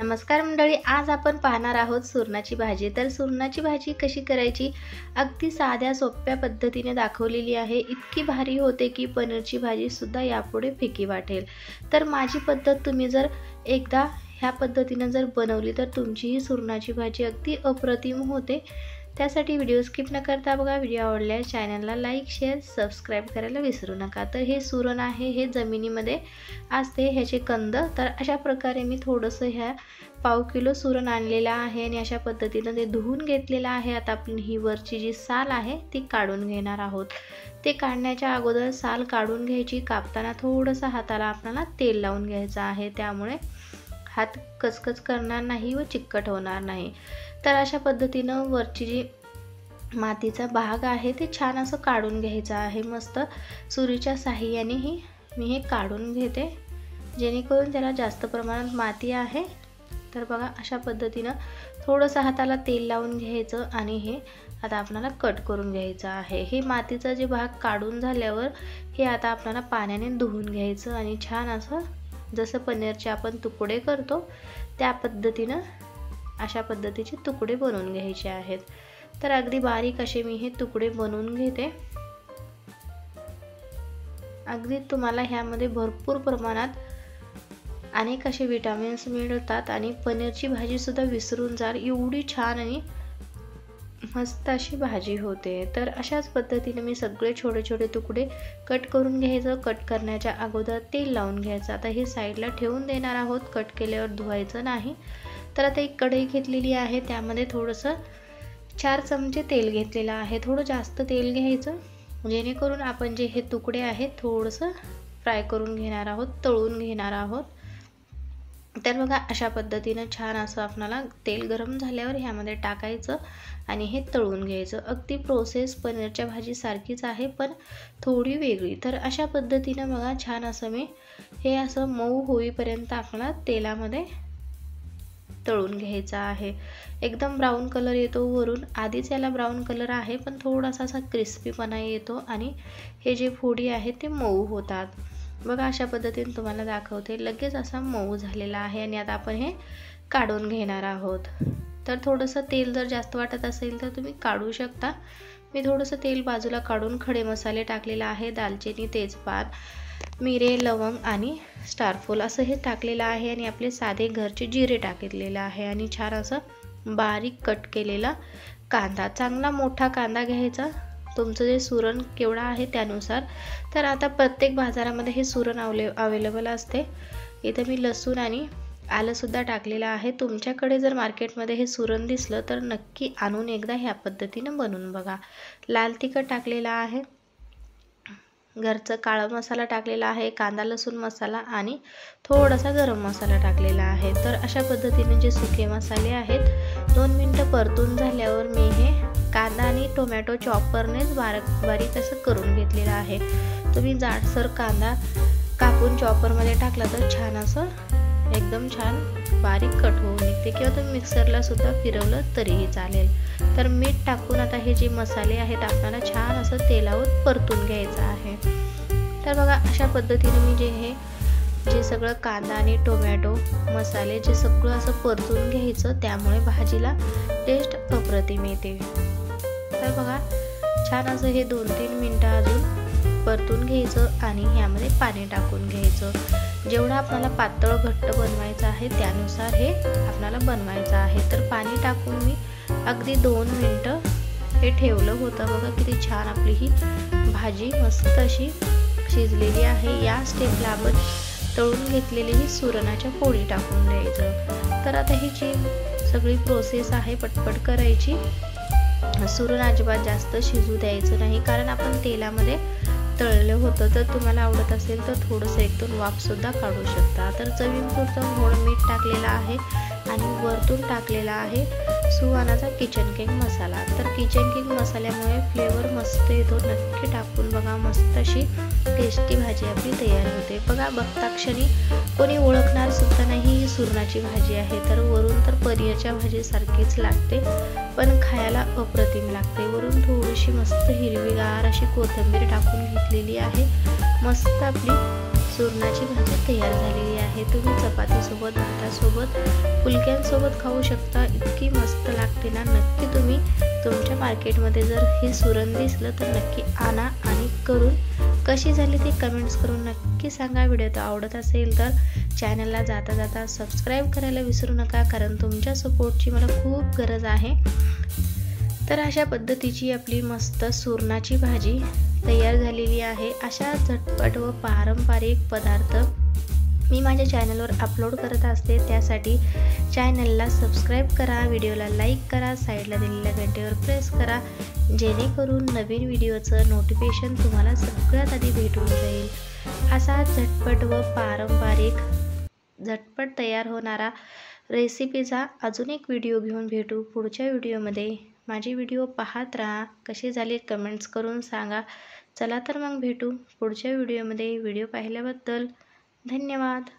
नमस्कार मंडळी, आज आपण पाहणार आहोत सुरणाची भाजी। तर सुरणाची भाजी कशी करायची अगदी साध्या सोप्या पद्धतीने दाखवलेली आहे। इतकी भारी होते की पनीरची भाजी सुद्धा यापुढे फिकी वाटेल। तर माझी पद्धत तुम्ही जर एकदा ह्या पद्धतीने जर बनवली तर तुमची ही सुरणाची भाजी अगदी अप्रतिम होते। त्यासाठी व्हिडिओ स्किप न करता बघा। व्हिडिओ आवडल्यास चॅनलला लाईक शेअर सबस्क्राइब करायला विसरू नका। तर हे सुरण आहे, हे जमिनीमध्ये असते, ह्याचे कंद। तर अशा प्रकारे मी थोडंसं ह्या पाव किलो सुरण आणलेला आहे आणि अशा पद्धतीने ते धुवून घेतलेला आहे। आता आपण ही वरची जी साल आहे ती काढून घेणार आहोत। ते काढण्याच्या अगोदर साल काढून घ्यायची। कापताना थोडंसं हाताला आपल्याला तेल लावून घ्यायचं आहे, त्यामुळे हात कचकच करणार नाही व चिकट होणार नाही। तर अशा पद्धतीने वरची जी मातीचा भाग आहे ते छान असं काढून घ्यायचा आहे। मस्त सुरीच्या साहाय्याने मी हे काढून घेते, जेणेकरून त्याला जास्त प्रमाणात माती आहे। तर बघा अशा पद्धतीने थोडंसं हाताला तेल लावून घ्यायचं आणि हे आता आपल्याला कट करून घ्यायचं आहे। हे मातीचा जे भाग काढून झाल्यावर हे आता आपल्याला पाण्याने धुवून घ्यायचं आणि छान असं जसं पनीरचे आपण तुकडे करतो त्या पद्धतीने अशा पद्धतीचे तुकडे बनवून घ्यायचे आहेत। तर अगदी बारीक असे मी हे तुकडे बनवून घेते। अगदी तुम्हाला ह्यामध्ये भरपूर प्रमाणात अनेक असे विटामिन्स मिळतात आणि पनीरची भाजी सुद्धा विसरून जाल एवढी छान आणि मस्त अशी भाजी होते। तर अशाच पद्धतीने मी सगळे छोटे छोटे तुकडे कट करून घ्यायचं। कट करण्याच्या अगोदर तेल लावून घ्यायचं। आता हे साईडला ठेवून देणार आहोत, कट केल्यावर धुवायचं नाही। तर आता एक कढई घेतलेली आहे, त्यामध्ये थोडंसं 4 चमचे तेल घेतलेलं आहे। थोडं जास्त तेल घ्यायचं, जेणेकरून आपण जे हे तुकडे आहेत थोडंसं फ्राय करून घेणार आहोत, तळून घेणार आहोत। तर बघा अशा पद्धतीने छान असं आपल्याला तेल गरम झाल्यावर ह्यामध्ये टाकायचं आणि हे तळून घ्यायचं। अगदी प्रोसेस पनीरच्या भाजी सारखीच आहे, पण थोडी वेगळी। तर अशा पद्धतीने बघा छान असं मी हे असं मऊ होईपर्यंत आपल्याला तेलामध्ये तळून घ्यायचा आहे। एकदम ब्राऊन कलर येतो वरून, आधीच याला ब्राऊन कलर आहे, पण थोडासा असा क्रिस्पीपणा येतो आणि हे जे फोडी आहेत ते मऊ होतात। बघा अशा पद्धतीने तुम्हाला दाखवते, लगेच असा मऊ झालेला आहे आणि आता आपण हे काढून घेणार आहोत। तर थोडंसं तेल जर जास्त वाटत असेल तर तुम्ही काढू शकता। मी थोडंसं तेल बाजूला काढून खडे मसाले टाकलेला आहे, दालचिनी, तेजपात, मिरे, लवंग आणि स्टारफूल असं हे टाकलेलं आहे आणि आपले साधे घरचे जिरे टाकलेलं आहे आणि छान असं बारीक कट केलेला कांदा, चांगला मोठा कांदा घ्यायचा, तुमचं जे सुरण केवढा आहे त्यानुसार। तर आता प्रत्येक बाजारामध्ये हे सुरण अवेलेबल असते। इथे मी लसूण आणि आलं सुद्धा टाकलेलं आहे। तुमच्याकडे जर मार्केटमध्ये हे सुरण दिसलं तर नक्की आणून एकदा ह्या पद्धतीने बनवून बघा। लाल तिखट टाकलेला आहे, घरचा काळा मसाला टाकलेला आहे, कांदा लसूण मसाला आणि थोडासा गरम मसाला टाकलेला आहे। तर अशा पद्धतीने जे सुके मसाले आहेत 2 मिनिटं परतून झाल्यावर मी हे कांदा आणि टोमॅटो चॉपरनेच बारीक असं करून घेतलेला आहे। तुम्ही जाडसर कांदा कापून चॉपरमध्ये टाकला तर छान असं एकदम छान बारीक कट होऊन निघते, किंवा तुम्ही मिक्सरला सुद्धा फिरवलं तरीही चालेल। तर मीठ टाकून आता हे जे मसाले आहेत आपल्याला छान असं तेलावर परतून घ्यायचं आहे। तर बघा अशा पद्धतीने मी जे सगळं कांदा आणि टोमॅटो मसाले जे सगळं असं परतून घ्यायचं, त्यामुळे भाजीला टेस्ट अप्रतिम येते। तर बघा छान असं हे 2-3 मिनिटं अजून परतून घ्यायचं आणि ह्यामध्ये पाणी टाकून घ्यायचं। जेवढा आपल्याला पातळ घट्ट बनवायचं आहे त्यानुसार हे आपल्याला बनवायचं आहे। तर पाणी टाकून मी अगदी 2 मिनिटं हे ठेवलं होतं। बघा किती छान आपली ही भाजी मस्त अशी शिजलेली आहे। या स्टेपला आपण तळून घेतलेली ही सुरणाच्या फोडी टाकून द्यायचं। तर आता ही जी सगळी प्रोसेस आहे पटपट करायची। सुरण अजिबात जास्त शिजू द्यायचं नाही, कारण आपण तेलामध्ये तळलं होतं। तर तुम्हाला आवडत असेल तर थोडंसं 1-2 वाफ सुद्धा काढू शकता। तर चवीपुरतं थोडं मीठ टाकलेलं आहे आणि वरतून टाकलेला आहे सुहानाचा किचन किंग मसाला। तर किचन किंग मसाल्यामुळे फ्लेवर मस्त येतो, नक्की टाकून बघा। मस्त अशी टेस्टी भाजी आपली तयार होते। बघा बघता क्षणी कोणी ओळखणार सुद्धा नाही ही सुरणाची भाजी आहे। तर वरून तर पनीरच्या भाजीसारखीच लागते, पण खायला अप्रतिम लागते। वरून थोडीशी मस्त हिरवीगार अशी कोथिंबीर टाकून घेतलेली आहे। मस्त आपली सुरणाची भाजी तयार झालेली आहे। तुम्ही चपातीसोबत, भातासोबत, फुलक्यांसोबत खाऊ शकता। इतकी मस्त लागते ना। नक्की तुम्ही तुमच्या मार्केटमध्ये जर हे सुरण दिसलं तर नक्की आणा आणि करून कशी झाली ते कमेंट्स करून नक्की सांगा। व्हिडिओ आवडत असेल तर चॅनलला जाता जाता सबस्क्राईब करायला विसरू नका, कारण तुमच्या सपोर्टची मला खूप गरज आहे। तर अशा पद्धतीची आपली मस्त सुरणाची भाजी तयार झालेली आहे। अशा झटपट व पारंपरिक पदार्थ मी माझ्या चॅनलवर अपलोड करत असते, त्यासाठी चॅनलला सबस्क्राईब करा, व्हिडिओला लाईक करा, साईडला दिलेल्या घंटेवर प्रेस करा, जेणेकरून नवीन व्हिडिओचं नोटिफिकेशन तुम्हाला सगळ्यात आधी भेटून जाईल। असा झटपट व पारंपरिक झटपट तयार होणारा रेसिपीचा अजून एक व्हिडिओ घेऊन भेटू पुढच्या व्हिडिओमध्ये। माझे व्हिडिओ पाहत राहा, कसे झाले कमेंट्स करून सांगा। चला तर मग भेटू पुढच्या व्हिडिओमध्ये। व्हिडिओ पाहिल्याबद्दल धन्यवाद।